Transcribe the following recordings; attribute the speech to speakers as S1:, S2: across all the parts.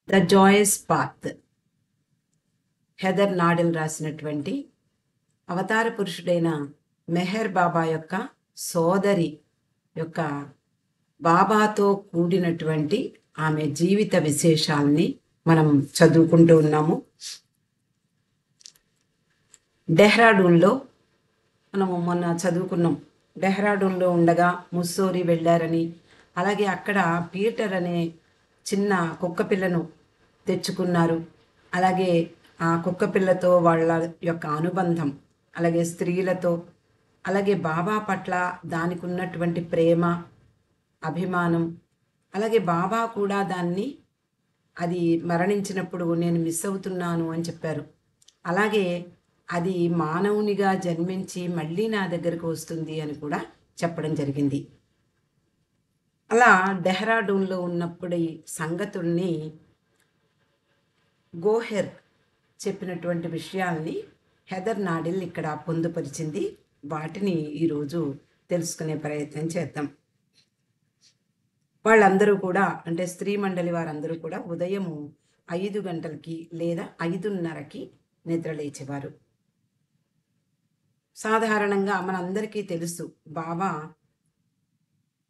S1: The Joyce path, Heather నాడెల్ రాసినటువంటి అవతార పురుషుడైన మెహర్ బాబా యొక్క సోదరి యొక్క బాబాతో కూడినటువంటి ఆమె జీవిత విశేషాలని మనం చదువుకుంటూ ఉన్నాము. డెహ్రాడూన్లో మనము మొన్న చదువుకున్నాం. డెహ్రాడూన్లో ఉండగా ముస్సోరీ వెళ్ళారని, అలాగే అక్కడ పీటర్ అనే చిన్న కుక్క పిల్లను తెచ్చుకున్నారు. అలాగే ఆ కుక్క పిల్లతో వాళ్ళ యొక్క అనుబంధం, అలాగే స్త్రీలతో, అలాగే బాబా పట్ల దానికి ఉన్నటువంటి ప్రేమ, అభిమానం, అలాగే బాబా కూడా దాన్ని అది మరణించినప్పుడు నేను మిస్ అవుతున్నాను అని చెప్పారు. అలాగే అది మానవునిగా జన్మించి మళ్ళీ నా దగ్గరకు వస్తుంది అని కూడా చెప్పడం జరిగింది. అలా డెహ్రాడూన్లో ఉన్నప్పుడు ఈ సంగతుల్ని గోహెర్ చెప్పినటువంటి విషయాల్ని హెదర్ నాడెల్ ఇక్కడ పొందుపరిచింది. వాటిని ఈరోజు తెలుసుకునే ప్రయత్నం చేద్దాం. వాళ్ళందరూ కూడా, అంటే స్త్రీ మండలి వారందరూ కూడా ఉదయము 5 గంటలకి లేదా 5:30కి నిద్రలేచేవారు. సాధారణంగా మనందరికీ తెలుసు, బాబా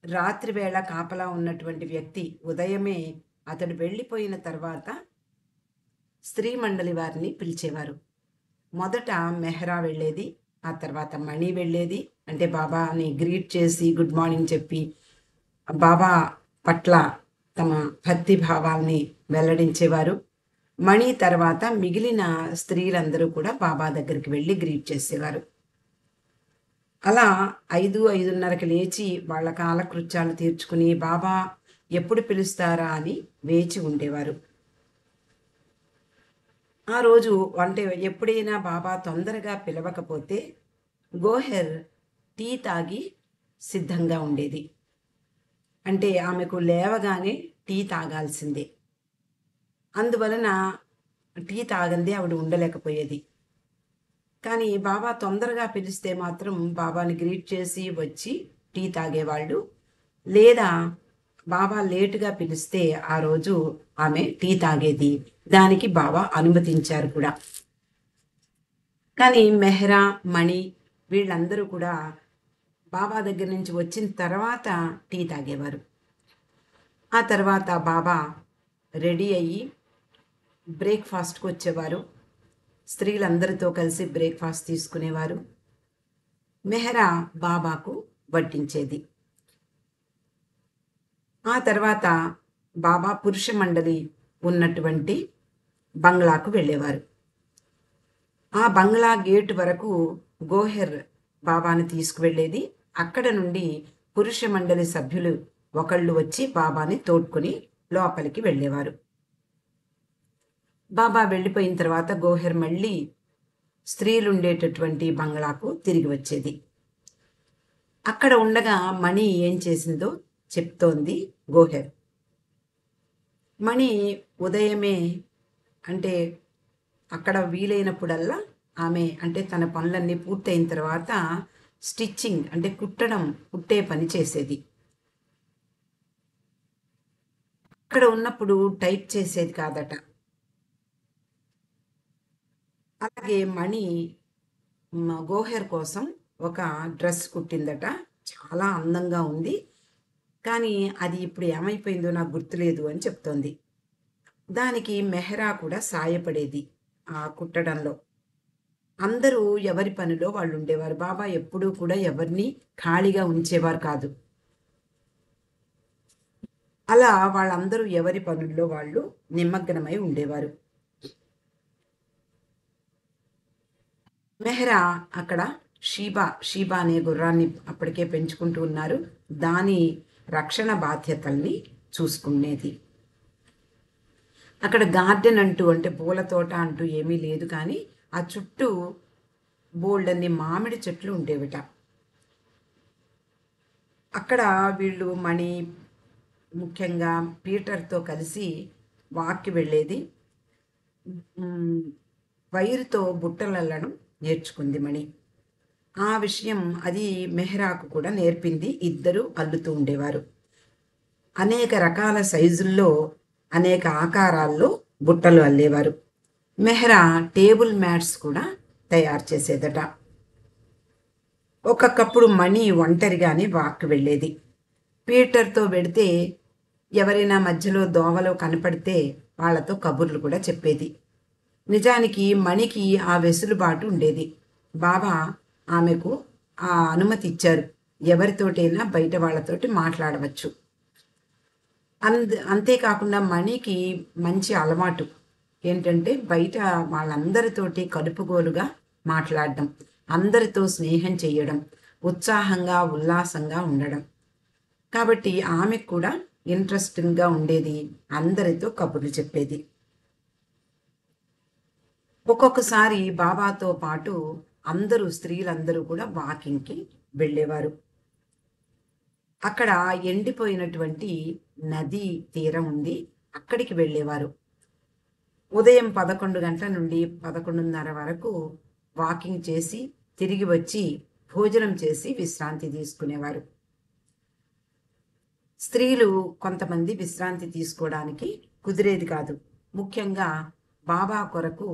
S1: రాత్రి వేళ కాపలా ఉన్నటువంటి వ్యక్తి. ఉదయమే అతడు వెళ్ళిపోయిన తర్వాత స్త్రీ మండలి వారిని పిలిచేవారు. మొదట మెహ్రా వెళ్ళేది, ఆ తర్వాత మణి వెళ్ళేది. అంటే బాబాని గ్రీట్ చేసి గుడ్ మార్నింగ్ చెప్పి బాబా పట్ల తమ భక్తి భావాల్ని వెల్లడించేవారు. మణి తర్వాత మిగిలిన స్త్రీలందరూ కూడా బాబా దగ్గరికి వెళ్ళి గ్రీట్ చేసేవారు. అలా 5:30కి లేచి వాళ్ళ కాలకృత్యాలు తీర్చుకుని బాబా ఎప్పుడు పిలుస్తారా అని వేచి ఉండేవారు. ఆ రోజు అంటే ఎప్పుడైనా బాబా తొందరగా పిలవకపోతే గోహెర్ టీ తాగి సిద్ధంగా ఉండేది. అంటే ఆమెకు లేవగానే టీ తాగాల్సిందే. అందువలన టీ తాగందే ఆవిడ ఉండలేకపోయేది. కానీ బాబా తొందరగా పిలిస్తే మాత్రం బాబాని గ్రీట్ చేసి వచ్చి టీ తాగేవాళ్ళు. లేదా బాబా లేటుగా పిలిస్తే ఆ రోజు ఆమె టీ తాగేది. దానికి బాబా అనుమతించారు కూడా. కానీ మెహ్రా, మణి వీళ్ళందరూ కూడా బాబా దగ్గర నుంచి వచ్చిన తర్వాత టీ తాగేవారు. ఆ తర్వాత బాబా రెడీ అయ్యి బ్రేక్ఫాస్ట్కి వచ్చేవారు. స్త్రీలందరితో కలిసి బ్రేక్ఫాస్ట్ తీసుకునేవారు. మెహ్రా బాబాకు వడ్డించేది. ఆ తర్వాత బాబా పురుష మండలి ఉన్నటువంటి బంగ్లాకు వెళ్ళేవారు. ఆ బంగ్లా గేటు వరకు గోహెర్ బాబాని తీసుకువెళ్ళేది. అక్కడ నుండి పురుష మండలి సభ్యులు ఒకళ్ళు వచ్చి బాబాని తోడ్కొని లోపలికి వెళ్ళేవారు. బాబా వెళ్ళిపోయిన తర్వాత గోహెర్ మళ్ళీ స్త్రీలుండేటటువంటి బంగ్లాకు తిరిగి వచ్చేది. అక్కడ ఉండగా మణి ఏం చేసిందో చెప్తోంది గోహెర్. మణి ఉదయమే, అంటే అక్కడ వీలైనప్పుడల్లా ఆమె, అంటే తన పనులన్నీ పూర్తయిన తర్వాత స్టిచ్చింగ్, అంటే కుట్టే పని చేసేది. అక్కడ ఉన్నప్పుడు టైప్ చేసేది కాదట. అలాగే మణి గోహెర్ కోసం ఒక డ్రెస్ కుట్టిందట. చాలా అందంగా ఉంది, కానీ అది ఇప్పుడు ఏమైపోయిందో నాకు గుర్తులేదు అని చెప్తోంది. దానికి మెహ్రా కూడా సాయపడేది ఆ కుట్టడంలో. అందరూ ఎవరి పనిలో వాళ్ళు ఉండేవారు. బాబా ఎప్పుడూ కూడా ఎవరిని ఖాళీగా ఉంచేవారు కాదు. అలా వాళ్ళందరూ ఎవరి పనుల్లో వాళ్ళు నిమగ్నమై ఉండేవారు. మెహ్రా అక్కడ షీబా అనే గుర్రాన్ని అప్పటికే పెంచుకుంటూ ఉన్నారు. దాని రక్షణ బాధ్యతల్ని చూసుకునేది. అక్కడ గార్డెన్ అంటూ, అంటే పూల తోట అంటూ ఏమీ లేదు, కానీ ఆ చుట్టూ బోల్డన్ని మామిడి చెట్లు ఉండేవిట. అక్కడ వీళ్ళు మణి ముఖ్యంగా పీటర్తో కలిసి వాక్కి వెళ్ళేది. వైరుతో బుట్టలల్లడం నేర్చుకుంది మణి. ఆ విషయం అది మెహ్రాకు కూడా నేర్పింది. ఇద్దరు అల్లుతూ ఉండేవారు. అనేక రకాల సైజుల్లో అనేక ఆకారాల్లో బుట్టలు అల్లేవారు. మెహ్రా టేబుల్ మ్యాట్స్ కూడా తయారు చేసేదట. ఒక్కొక్కప్పుడు మణి ఒంటరిగానే వాక్కు వెళ్ళేది. పీటర్తో వెడితే ఎవరైనా మధ్యలో దోవలో కనపడితే వాళ్ళతో కబుర్లు కూడా చెప్పేది. నిజానికి మణికి ఆ వెసులుబాటు ఉండేది. బాబా ఆమెకు ఆ అనుమతి ఇచ్చారు. ఎవరితోటైనా బయట వాళ్ళతోటి మాట్లాడవచ్చు. అంతేకాకుండా మణికి మంచి అలవాటు ఏంటంటే బయట వాళ్ళందరితోటి కలుపుగోలుగా మాట్లాడడం, అందరితో స్నేహం చేయడం, ఉత్సాహంగా ఉల్లాసంగా ఉండడం. కాబట్టి ఆమెకు కూడా ఇంట్రెస్టింగ్గా ఉండేది, అందరితో కబుర్లు చెప్పేది. ఒక్కొక్కసారి బాబాతో పాటు స్త్రీలందరూ కూడా వాకింగ్కి వెళ్ళేవారు. అక్కడ ఎండిపోయినటువంటి నది తీరం ఉంది, అక్కడికి వెళ్ళేవారు. ఉదయం 11 గంటల నుండి 11:30 వరకు వాకింగ్ చేసి తిరిగి వచ్చి భోజనం చేసి విశ్రాంతి తీసుకునేవారు. స్త్రీలు కొంతమంది విశ్రాంతి తీసుకోవడానికి కుదిరేది కాదు. ముఖ్యంగా బాబా కొరకు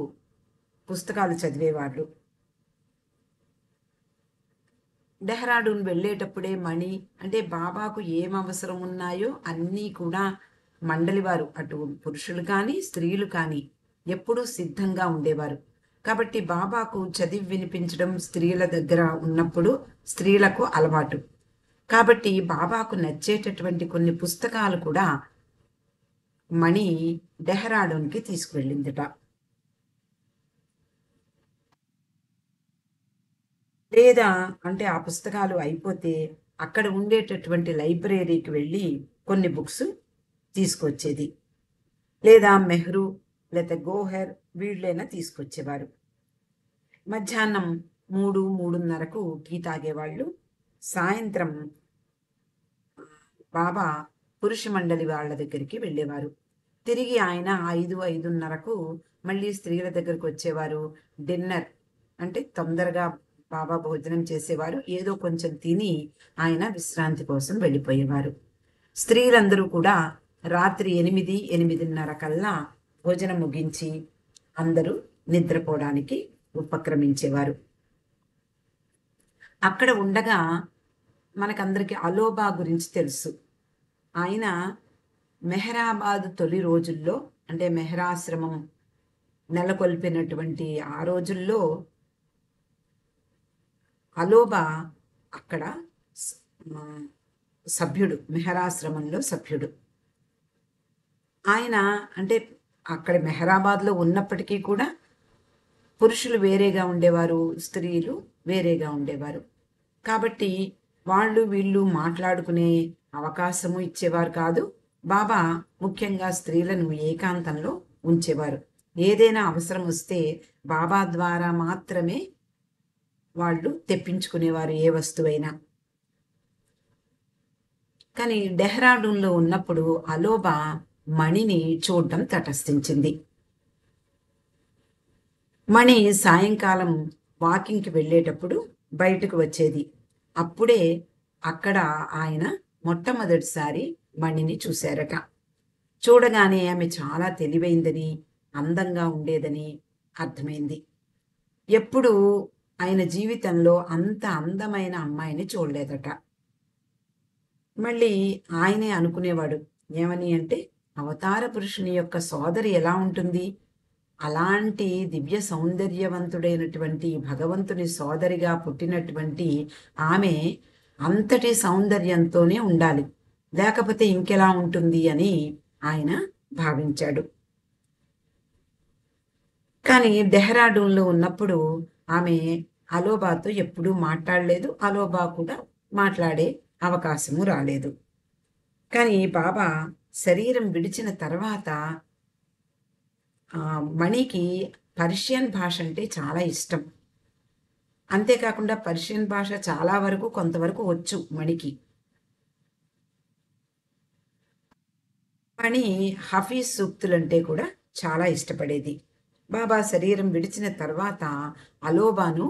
S1: పుస్తకాలు చదివేవాళ్ళు. డెహ్రాడూన్ వెళ్ళేటప్పుడే మణి అంటే బాబాకు ఏం అవసరం ఉన్నాయో అన్నీ కూడా మండలి వారు, అటు పురుషులు కానీ స్త్రీలు కానీ ఎప్పుడూ సిద్ధంగా ఉండేవారు. కాబట్టి బాబాకు చదివి వినిపించడం స్త్రీల దగ్గర ఉన్నప్పుడు స్త్రీలకు అలవాటు. కాబట్టి బాబాకు నచ్చేటటువంటి కొన్ని పుస్తకాలు కూడా మణి డెహ్రాడూన్కి తీసుకువెళ్ళిందిట. లేదా అంటే ఆ పుస్తకాలు అయిపోతే అక్కడ ఉండేటటువంటి లైబ్రరీకి వెళ్ళి కొన్ని బుక్స్ తీసుకొచ్చేది. లేదా మెహ్రూ లేదా గోహెర్ వీళ్ళైనా తీసుకొచ్చేవారు. మధ్యాహ్నం 3-3:30కు టీ తాగేవాళ్ళు. సాయంత్రం బాబా పురుష మండలి వాళ్ళ దగ్గరికి వెళ్ళేవారు. తిరిగి ఆయన 5-5:30కు మళ్ళీ స్త్రీల దగ్గరకు వచ్చేవారు. డిన్నర్ అంటే తొందరగా బాబా భోజనం చేసేవారు. ఏదో కొంచెం తిని ఆయన విశ్రాంతి కోసం వెళ్ళిపోయేవారు. స్త్రీలందరూ కూడా రాత్రి 8-8:30 కల్లా భోజనం ముగించి అందరూ నిద్రపోవడానికి ఉపక్రమించేవారు. అక్కడ ఉండగా మనకందరికీ అలోబా గురించి తెలుసు. ఆయన మెహరాబాద్ తొలి రోజుల్లో అంటే మెహరాశ్రమం నెలకొల్పినటువంటి ఆ రోజుల్లో అలోబా అక్కడ సభ్యుడు, మెహరాశ్రమంలో సభ్యుడు. ఆయన అంటే అక్కడ మెహరాబాద్లో ఉన్నప్పటికీ కూడా పురుషులు వేరేగా ఉండేవారు, స్త్రీలు వేరేగా ఉండేవారు. కాబట్టి వాళ్ళు వీళ్ళు మాట్లాడుకునే అవకాశము ఇచ్చేవారు కాదు. బాబా ముఖ్యంగా స్త్రీలను ఏకాంతంలో ఉంచేవారు. ఏదైనా అవసరం వస్తే బాబా ద్వారా మాత్రమే వాళ్ళు తెప్పించుకునేవారు ఏ వస్తువైనా. కానీ డెహ్రాడూన్లో ఉన్నప్పుడు అలోబా మణిని చూడడం తటస్థించింది. మణి సాయంకాలం వాకింగ్కి వెళ్ళేటప్పుడు బయటకు వచ్చేది. అప్పుడే అక్కడ ఆయన మొట్టమొదటిసారి మణిని చూశారట. చూడగానే ఆమె చాలా తెలివైందని, అందంగా ఉండేదని అర్థమైంది. ఎప్పుడూ ఆయన జీవితంలో అంత అందమైన అమ్మాయిని చూడలేదట. మళ్ళీ ఆయనే అనుకునేవాడు ఏమని అంటే, అవతార పురుషుని యొక్క సోదరి ఎలా ఉంటుంది, అలాంటి దివ్య సౌందర్యవంతుడైనటువంటి భగవంతుని సోదరిగా పుట్టినటువంటి ఆమె అంతటి సౌందర్యంతోనే ఉండాలి, లేకపోతే ఇంకెలా ఉంటుంది అని ఆయన భావించాడు. కానీ డెహ్రాడూన్లో ఉన్నప్పుడు ఆమె అలోబాతో ఎప్పుడూ మాట్లాడలేదు. అలోబా కూడా మాట్లాడే అవకాశము రాలేదు. కానీ బాబా శరీరం విడిచిన తర్వాత మణికి పర్షియన్ భాష అంటే చాలా ఇష్టం. అంతేకాకుండా పర్షియన్ భాష చాలా వరకు కొంతవరకు వచ్చు మణికి. మణి హఫీజ్ సూక్తులంటే కూడా చాలా ఇష్టపడేది. బాబా శరీరం విడిచిన తర్వాత అలోబాను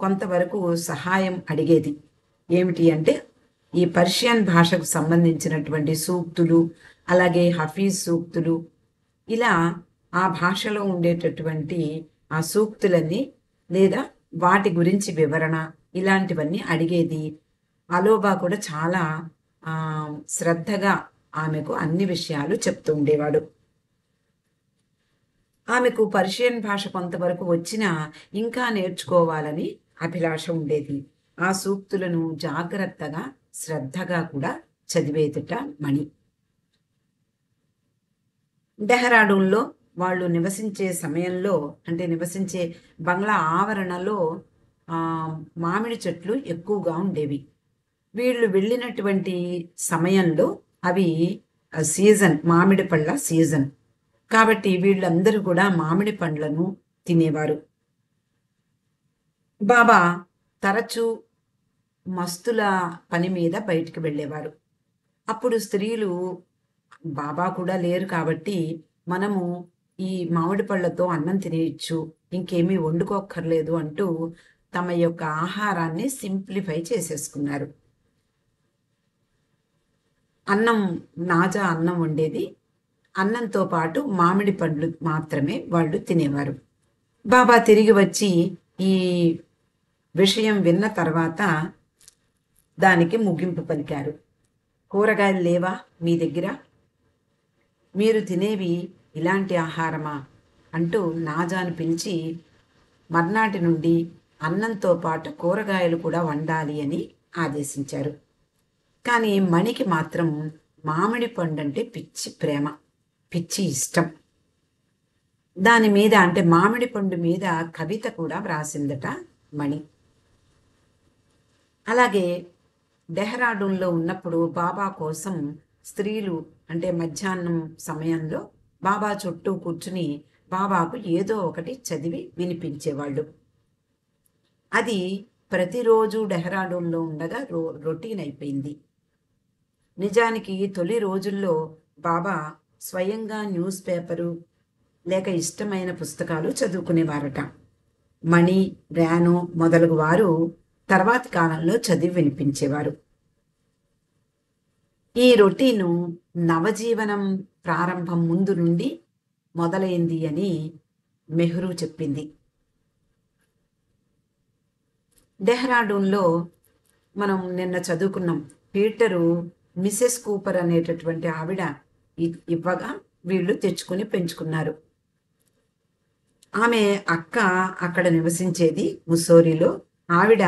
S1: కొంతవరకు సహాయం అడిగేది. ఏమిటి అంటే, ఈ పర్షియన్ భాషకు సంబంధించినటువంటి సూక్తులు, అలాగే హఫీజ్ సూక్తులు, ఇలా ఆ భాషలో ఉండేటటువంటి ఆ సూక్తులన్నీ లేదా వాటి గురించి వివరణ ఇలాంటివన్నీ అడిగేది. అలోబా కూడా చాలా శ్రద్ధగా ఆమెకు అన్ని విషయాలు చెప్తూ ఉండేవాడు. ఆమెకు పర్షియన్ భాష కొంతవరకు వచ్చినా ఇంకా నేర్చుకోవాలని అభిలాష ఉండేది. ఆ సూక్తులను జాగ్రత్తగా శ్రద్ధగా కూడా చదివేదిట మణి. డెహ్రాడూన్లో వాళ్ళు నివసించే సమయంలో, అంటే నివసించే బంగ్లా ఆవరణలో మామిడి చెట్లు ఎక్కువగా ఉండేవి. వీళ్ళు వెళ్ళినటువంటి సమయంలో అవి సీజన్, మామిడి పళ్ళ సీజన్ కాబట్టి వీళ్ళందరూ కూడా మామిడి పండ్లను తినేవారు. బాబా తరచూ మస్తుల పని మీద బయటికి వెళ్ళేవారు. అప్పుడు స్త్రీలు బాబా కూడా లేరు కాబట్టి మనము ఈ మామిడి పళ్ళతో అన్నం తినేయచ్చు, ఇంకేమీ వండుకోక్కర్లేదు అంటూ తమ యొక్క ఆహారాన్ని సింప్లిఫై చేసేసుకున్నారు. నాజా అన్నం వండేది. అన్నంతో పాటు మామిడి పండ్లు మాత్రమే వాళ్ళు తినేవారు. బాబా తిరిగి వచ్చి ఈ విషయం విన్న తర్వాత దానికి ముగింపు పలికారు. కూరగాయలు లేవా మీ దగ్గర? మీరు తినేవి ఇలాంటి ఆహారమా అంటూ నాజాను పిలిచి మర్నాటి నుండి అన్నంతో పాటు కూరగాయలు కూడా వండాలి అని ఆదేశించారు. కానీ మణికి మాత్రం మామిడి పండు అంటే పిచ్చి ప్రేమ, పిచ్చి ఇష్టం. దాని మీద, అంటే మామిడి పండు మీద కవిత కూడా వ్రాసిందట మణి. అలాగే డెహ్రాడూన్లో ఉన్నప్పుడు బాబా కోసం స్త్రీలు, అంటే మధ్యాహ్నం సమయంలో బాబా చుట్టూ కూర్చుని బాబాకు ఏదో ఒకటి చదివి వినిపించేవాళ్ళు. అది ప్రతిరోజు డెహ్రాడూన్లో ఉండగా రొటీన్ అయిపోయింది. నిజానికి తొలి రోజుల్లో బాబా స్వయంగా న్యూస్ పేపరు లేక ఇష్టమైన పుస్తకాలు చదువుకునేవారట. మణి, ర్యానో మొదలగు వారు తర్వాతి కాలంలో చదివి వినిపించేవారు. ఈ రొటీను నవజీవనం ప్రారంభం ముందు నుండి మొదలైంది అని మెహ్రూ చెప్పింది. డెహ్రాడూన్లో మనం నిన్న చదువుకున్నాం, పీటరు మిసెస్ కూపర్ అనేటటువంటి ఆవిడ ఇవ్వగా వీళ్ళు తెచ్చుకుని పెంచుకున్నారు. ఆమె అక్క అక్కడ నివసించేది ముస్సోరీలో. ఆవిడ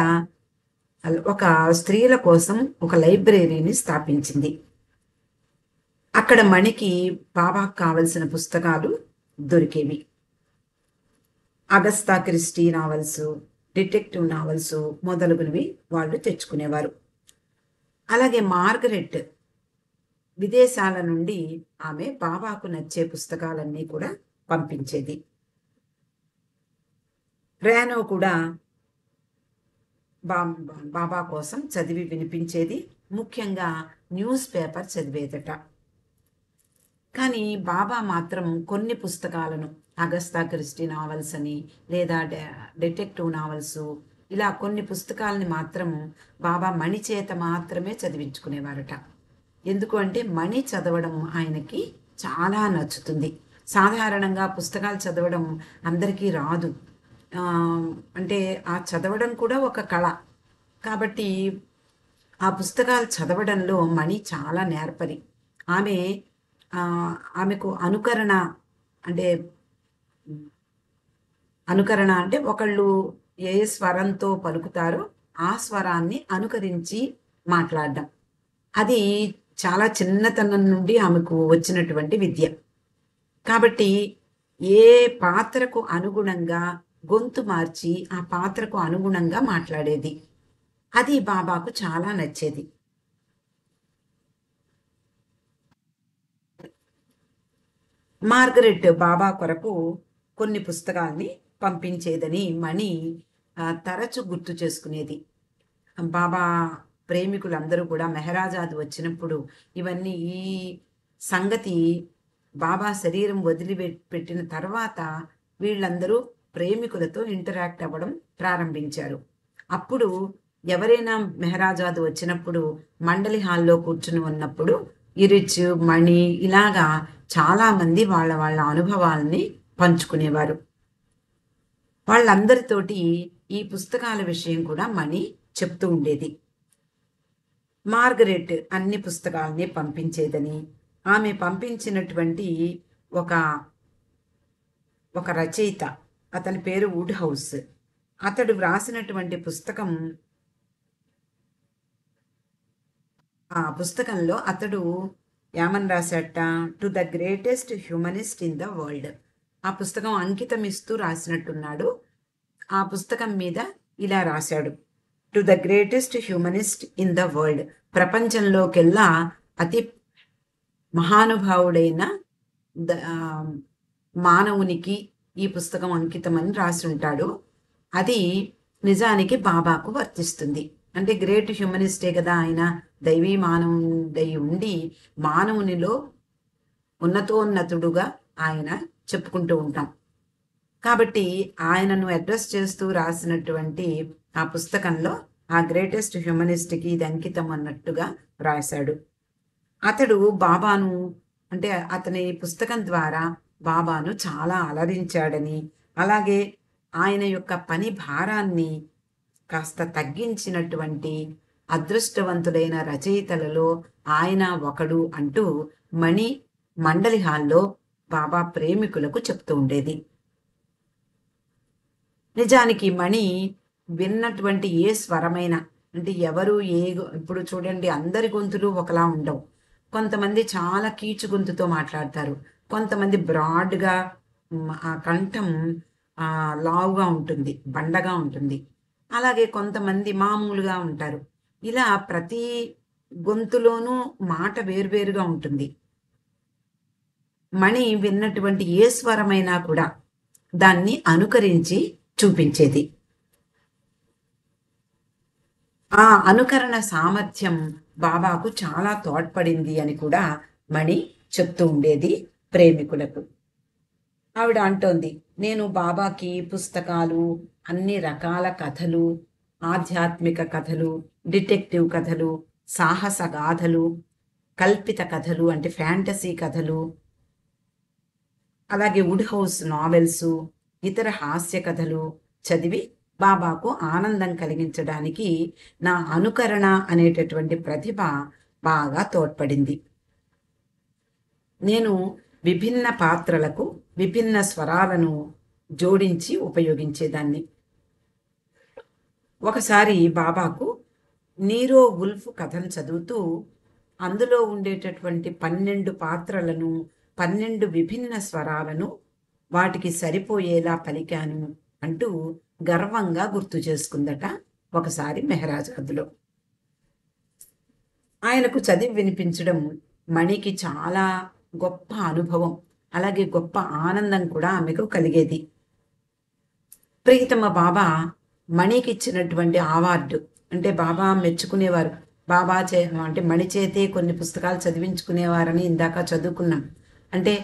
S1: ఒక స్త్రీల కోసం ఒక లైబ్రరీని స్థాపించింది. అక్కడ మణికి బాబాకు కావలసిన పుస్తకాలు దొరికేవి. అగస్తా క్రిస్టీ నావల్స్, డిటెక్టివ్ నావల్స్ మొదలగునవి వాళ్ళు తెచ్చుకునేవారు. అలాగే మార్గరెట్ విదేశాల నుండి ఆమె బాబాకు నచ్చే పుస్తకాలన్నీ కూడా పంపించేది. రేనో కూడా బాబా కోసం చదివి వినిపించేది. ముఖ్యంగా న్యూస్ పేపర్ చదివేదట. కానీ బాబా మాత్రం కొన్ని పుస్తకాలను, అగస్తా క్రిస్టీ నావల్స్ అని లేదా డిటెక్టివ్ నావల్స్, ఇలా కొన్ని పుస్తకాలని మాత్రం బాబా మణి చేత మాత్రమే చదివించుకునేవారట. ఎందుకు అంటే మణి చదవడం ఆయనకి చాలా నచ్చుతుంది. సాధారణంగా పుస్తకాలు చదవడం అందరికీ రాదు. అంటే ఆ చదవడం కూడా ఒక కళ కాబట్టి ఆ పుస్తకాలు చదవడంలో మణి చాలా నేర్పరి. ఆమెకు అనుకరణ అంటే ఒకళ్ళు ఏ స్వరంతో పలుకుతారో ఆ స్వరాన్ని అనుకరించి మాట్లాడడం, అది చాలా చిన్నతనం నుండి ఆమెకు వచ్చినటువంటి విద్య. కాబట్టి ఏ పాత్రకు అనుగుణంగా గొంతు మార్చి ఆ పాత్రకు అనుగుణంగా మాట్లాడేది. అది బాబాకు చాలా నచ్చేది. మార్గరెట్ బాబా కొరకు కొన్ని పుస్తకాల్ని పంపించేదని మణి తరచు గుర్తు చేసుకునేది. బాబా ప్రేమికులందరూ కూడా మెహరాజాద్ వచ్చినప్పుడు ఇవన్నీ, ఈ సంగతి బాబా శరీరం వదిలిపెట్టిన తర్వాత వీళ్ళందరూ ప్రేమికులతో ఇంటరాక్ట్ అవ్వడం ప్రారంభించారు. అప్పుడు ఎవరైనా మెహరాజాద్ వచ్చినప్పుడు మండలి హాల్లో కూర్చుని ఉన్నప్పుడు ఇరిచ్, మణి ఇలాగా చాలామంది వాళ్ళ వాళ్ళ అనుభవాల్ని పంచుకునేవారు. వాళ్ళందరితోటి ఈ పుస్తకాల విషయం కూడా మణి చెప్తూ ఉండేది. మార్గరెట్ అన్ని పుస్తకాల్ని పంపించేదని, ఆమె పంపించినటువంటి ఒక ఒక రచయిత, అతని పేరు వుడ్ హౌస్. అతడు వ్రాసినటువంటి పుస్తకం, ఆ పుస్తకంలో అతడు ఏమని రాశాట, to the greatest humanist in the world. ఆ పుస్తకం అంకితం ఇస్తూ రాసినట్టున్నాడు. ఆ పుస్తకం మీద ఇలా రాశాడు, to the greatest humanist in the world. ప్రపంచంలోకెల్లా అతి మహానుభావుడైన మానవునికి ఈ పుస్తకం అంకితమని రాసి ఉంటాడు. అది నిజానికి బాబాకు వర్తిస్తుంది. అంటే గ్రేట్ హ్యూమనిస్టే కదా ఆయన, దైవీ మానవుడై ఉండి మానవునిలో ఉన్నతోన్నతుడుగా ఆయన చెప్పుకుంటూ ఉంటాం. కాబట్టి ఆయనను అడ్రస్ చేస్తూ రాసినటువంటి ఆ పుస్తకంలో ఆ గ్రేటెస్ట్ హ్యూమనిస్ట్కి ఇది అంకితం అన్నట్టుగా రాశాడు. అతడు బాబాను, అంటే అతని పుస్తకం ద్వారా బాబాను చాలా అలరించాడని, అలాగే ఆయన యొక్క పని భారాన్ని కాస్త తగ్గించినటువంటి అదృష్టవంతుడైన రచయితలలో ఆయన ఒకడు అంటూ మణి మండలి హాల్లో బాబా ప్రేమికులకు చెప్తూ ఉండేది. నిజానికి మణి విన్నటువంటి ఏ స్వరమైన, అంటే ఎవరు ఇప్పుడు చూడండి, అందరి గొంతులు ఒకలా ఉండవు. కొంతమంది చాలా కీచు గొంతుతో మాట్లాడతారు, కొంతమంది బ్రాడ్గా, ఆ కంఠం లావుగా ఉంటుంది, బండగా ఉంటుంది. అలాగే కొంతమంది మామూలుగా ఉంటారు. ఇలా ప్రతి గొంతులోనూ మాట వేరువేరుగా ఉంటుంది. మణి విన్నటువంటి ఏ స్వరమైనా కూడా దాన్ని అనుకరించి చూపించేది. ఆ అనుకరణ సామర్థ్యం బాబాకు చాలా తోడ్పడింది అని కూడా మణి చెప్తూ ఉండేది ప్రేమికులకు. ఆవిడ అంటోంది, నేను బాబాకి పుస్తకాలు, అన్ని రకాల కథలు, ఆధ్యాత్మిక కథలు, డిటెక్టివ్ కథలు, సాహస గాథలు, కల్పిత కథలు అంటే ఫ్యాంటసీ కథలు, అలాగే వుడ్ హౌస్ నావెల్స్, ఇతర హాస్య కథలు చదివి బాబాకు ఆనందం కలిగించడానికి నా అనుకరణ అనేటటువంటి ప్రతిభ బాగా తోడ్పడింది. నేను విభిన్న పాత్రలకు విభిన్న స్వరాలను జోడించి ఉపయోగించేదాన్ని. ఒకసారి బాబాకు నీరో వుల్ఫ్ కథను చదువుతూ అందులో ఉండేటటువంటి 12 పాత్రలను, 12 విభిన్న స్వరాలను వాటికి సరిపోయేలా పలికాను అంటూ గర్వంగా గుర్తు చేసుకుందట ఒకసారి మెహరాజాద్లో. ఆయనకు చదివి వినిపించడం మణికి చాలా గొప్ప అనుభవం, అలాగే గొప్ప ఆనందం కూడా ఆమెకు కలిగేది. ప్రియతమ బాబా మణికి ఇచ్చినటువంటి అవార్డు, అంటే బాబా మెచ్చుకునేవారు. బాబా అంటే మణి చేతే కొన్ని పుస్తకాలు చదివించుకునేవారని ఇందాక చదువుకున్నాం. అంటే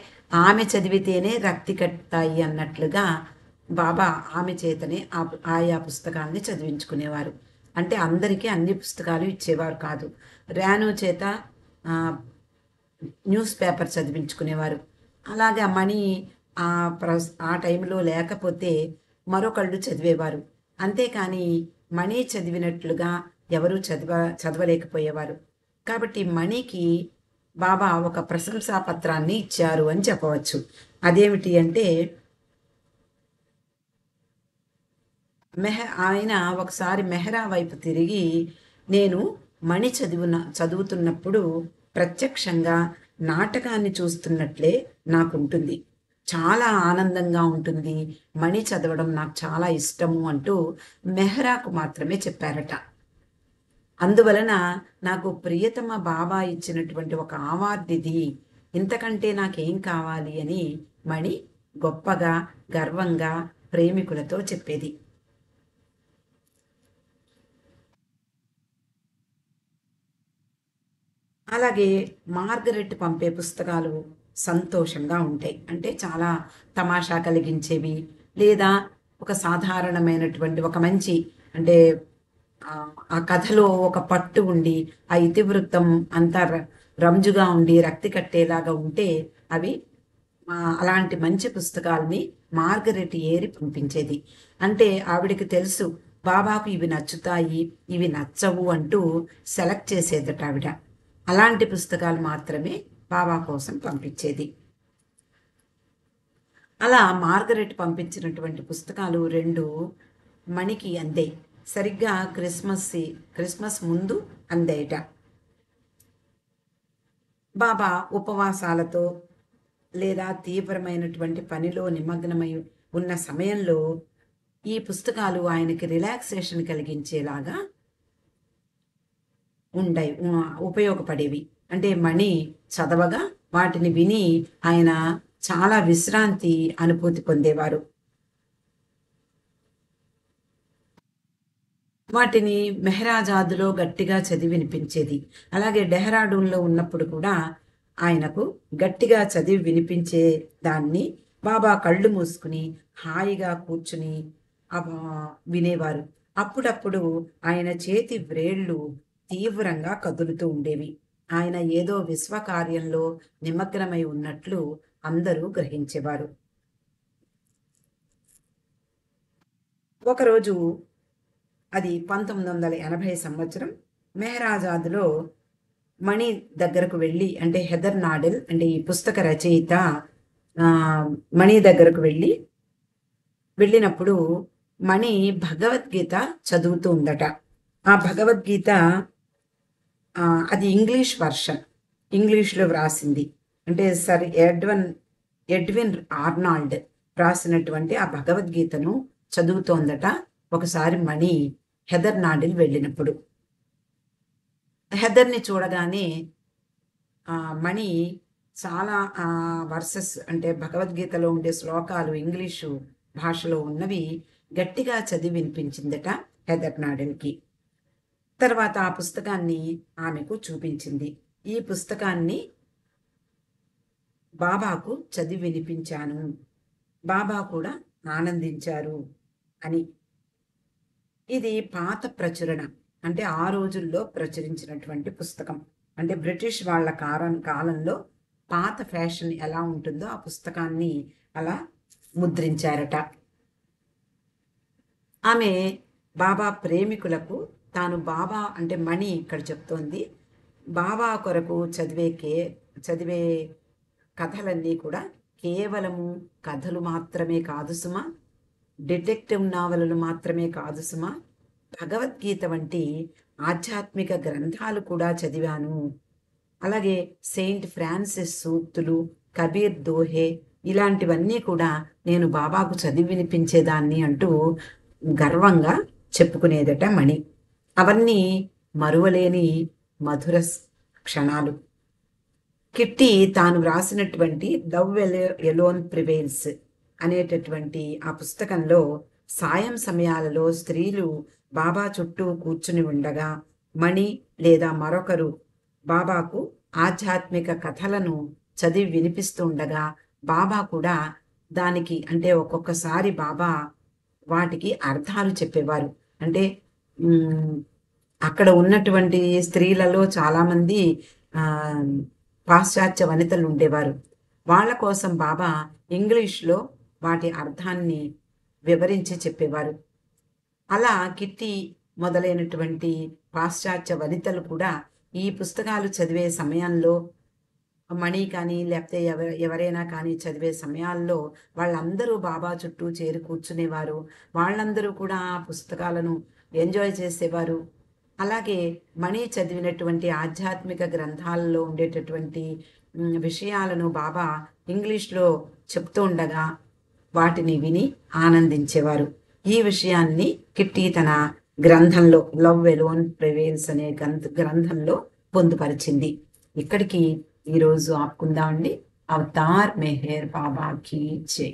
S1: ఆమె చదివితేనే రక్తి కట్టాయి అన్నట్లుగా బాబా ఆమె చేతనే ఆయా పుస్తకాలని చదివించుకునేవారు. అంటే అందరికీ అన్ని పుస్తకాలు ఇచ్చేవారు కాదు. రాను చేత న్యూస్ పేపర్ చదివించుకునేవారు. అలాగే మణి ఆ టైంలో లేకపోతే మరొకళ్ళు చదివేవారు. అంతేకాని మణి చదివినట్లుగా ఎవరూ చదవలేకపోయేవారు. కాబట్టి మణికి బాబా ఒక ప్రశంసా పత్రాన్ని ఇచ్చారు అని చెప్పవచ్చు. అదేమిటి అంటే, ఆయన ఒకసారి మెహ్రా వైపు తిరిగి, నేను మణి చదువుతున్నప్పుడు ప్రత్యక్షంగా నాటకాన్ని చూస్తున్నట్లే నాకుంటుంది, చాలా ఆనందంగా ఉంటుంది, మణి చదవడం నాకు చాలా ఇష్టము అంటూ మెహ్రాకు మాత్రమే చెప్పారట. అందువలన నాకు ప్రియతమ బాబా ఇచ్చినటువంటి ఒక అవార్డు ఇది, ఇంతకంటే నాకేం కావాలి అని మణి గొప్పగా గర్వంగా ప్రేమికులతో చెప్పేది. అలాగే మార్గరెట్ పంపే పుస్తకాలు సంతోషంగా ఉంటాయి. అంటే చాలా తమాషా కలిగించేవి, లేదా ఒక సాధారణమైనటువంటి ఒక మంచి, అంటే ఆ కథలో ఒక పట్టు ఉండి, ఆ ఇతివృత్తం అంతా రంజుగా ఉండి, రక్తి కట్టేలాగా ఉంటే అవి అలాంటి మంచి పుస్తకాల్ని మార్గరెట్ ఏరి పంపించేది. అంటే ఆవిడకి తెలుసు బాబాకు ఇవి నచ్చుతాయి, ఇవి నచ్చవు అంటూ సెలెక్ట్ చేసేదట ఆవిడ. అలాంటి పుస్తకాలు మాత్రమే బాబా కోసం పంపించేది. అలా మార్గరెట్ పంపించినటువంటి పుస్తకాలు 2 మణికి అందాయి. సరిగ్గా క్రిస్మస్ ముందు అందాయట. బాబా ఉపవాసాలతో లేదా తీవ్రమైనటువంటి పనిలో నిమగ్నమై ఉన్న సమయంలో ఈ పుస్తకాలు ఆయనకి రిలాక్సేషన్ కలిగించేలాగా ఉపయోగపడేవి. అంటే మణి చదవగా వాటిని విని ఆయన చాలా విశ్రాంతి అనుభూతి పొందేవారు. వాటిని మెహరాజాదులో గట్టిగా చదివి వినిపించేది. అలాగే డెహ్రాడూన్‌లో ఉన్నప్పుడు కూడా ఆయనకు గట్టిగా చదివి వినిపించే దాన్ని బాబా కళ్ళు మూసుకుని హాయిగా కూర్చుని వినేవారు. అప్పుడప్పుడు ఆయన చేతి వ్రేళ్ళు తీవ్రంగా కదులుతూ ఉండేవి. ఆయన ఏదో విశ్వకార్యంలో నిమగ్నమై ఉన్నట్లు అందరూ గ్రహించేవారు. ఒకరోజు అది 1980 సంవత్సరం మెహరాజాద్‌లో మణి దగ్గరకు వెళ్ళి, అంటే హెదర్ నాడెల్ అంటే ఈ పుస్తక రచయిత మణి దగ్గరకు వెళ్ళినప్పుడు మణి భగవద్గీత చదువుతూ ఉందట. ఆ భగవద్గీత అది ఇంగ్లీష్ వర్షన్, ఇంగ్లీష్‌లో వ్రాసింది. అంటే సర్ ఎడ్విన్ ఆర్నాల్డ్ రాసినటువంటి ఆ భగవద్గీతను చదువుతోందట ఒకసారి మణి హెదర్ నాడెల్ వెళ్ళినప్పుడు. హెదర్‌ని చూడగానే మణి చాలా వర్సెస్ అంటే భగవద్గీతలో ఉండే శ్లోకాలు ఇంగ్లీషు భాషలో ఉన్నవి గట్టిగా చదివి వినిపించిందట హెదర్ నాడెల్‌కి. తర్వాత ఆ పుస్తకాన్ని ఆమెకు చూపించింది. ఈ పుస్తకాన్ని బాబాకు చదివి వినిపించాను, బాబా కూడా ఆనందించారు అని. ఇది పాత ప్రచురణ, అంటే ఆ రోజుల్లో ప్రచురించినటువంటి పుస్తకం. అంటే బ్రిటిష్ వాళ్ళ కాలంలో పాత ఫ్యాషన్ ఎలా ఉంటుందో ఆ పుస్తకాన్ని అలా ముద్రించారట. ఆమె బాబా ప్రేమికులకు తాను బాబా అంటే మణి ఇక్కడ చెప్తోంది, బాబా కొరకు చదివే కథలన్నీ కూడా కేవలము కథలు మాత్రమే కాదు సుమా, డిటెక్టివ్ నావలలు మాత్రమే కాదు సుమా, భగవద్గీత వంటి ఆధ్యాత్మిక గ్రంథాలు కూడా చదివాను. అలాగే సెయింట్ ఫ్రాన్సిస్ సూక్తులు, కబీర్ దోహే ఇలాంటివన్నీ కూడా నేను బాబాకు చదివి వినిపించేదాన్ని అంటూ గర్వంగా చెప్పుకునేదట మణి. అవన్నీ మరువలేని మధుర క్షణాలు. కిట్టి తాను వ్రాసినటువంటి లవ్ ఎలోన్ ప్రివైల్స్ అనేటటువంటి ఆ పుస్తకంలో సాయం సమయాలలో స్త్రీలు బాబా చుట్టూ కూర్చుని ఉండగా మణి లేదా మరొకరు బాబాకు ఆధ్యాత్మిక కథలను చదివి వినిపిస్తూ ఉండగా బాబా కూడా దానికి అంటే ఒక్కొక్కసారి బాబా వాటికి అర్థాలు చెప్పేవారు. అంటే అక్కడ ఉన్నటువంటి స్త్రీలలో చాలామంది పాశ్చాత్య వనితలు ఉండేవారు. వాళ్ళ కోసం బాబా ఇంగ్లీష్లో వాటి అర్థాన్ని వివరించి చెప్పేవారు. అలా కిట్టి మొదలైనటువంటి పాశ్చాత్య వనితలు కూడా ఈ పుస్తకాలు చదివే సమయంలో, మణి కానీ లేకపోతే ఎవరైనా కానీ చదివే సమయాల్లో వాళ్ళందరూ బాబా చుట్టూ చేరి కూర్చునేవారు. వాళ్ళందరూ కూడా ఆ పుస్తకాలను ఎంజాయ్ చేసేవారు. అలాగే మణి చదివినటువంటి ఆధ్యాత్మిక గ్రంథాలలో ఉండేటటువంటి విషయాలను బాబా ఇంగ్లీష్లో చెప్తూ ఉండగా వాటిని విని ఆనందించేవారు. ఈ విషయాన్ని కిట్టి తన గ్రంథంలో లవ్ ఎలోన్ ప్రివేల్స్ అనే గ్రంథంలో పొందుపరిచింది. ఇక్కడికి ఈరోజు ఆపుకుందామండి. అవతార్ మెహర్ బాబాకి జై.